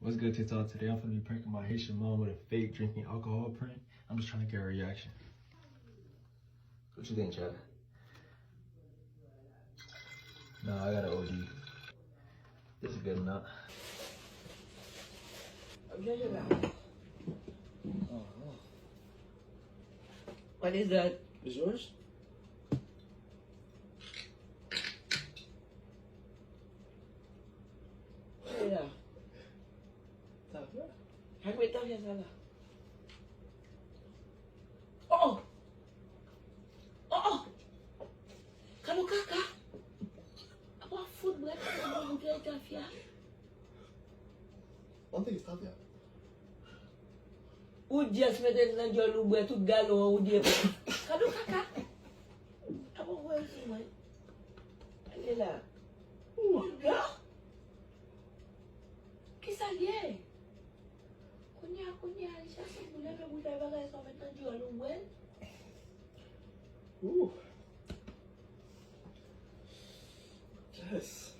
What's good, TikTok? Today I'm gonna be pranking my Haitian mom with a fake drinking alcohol prank. I'm just trying to get a reaction. What you think, Chad? Nah, I got an OD. This is good enough. What is that? Is yours? Yeah. How many times has that? Oh! Oh! Kalau kakak, apa food buat kamu dia Jafia? Ontem estava. O dia se metendo na jolo buat tu galo o dia. Kalau kakak, apa buat semua? Ela. Olha. Que salie? Kunya, já se mulher que mulher vai só metendo jolo buat. Yes.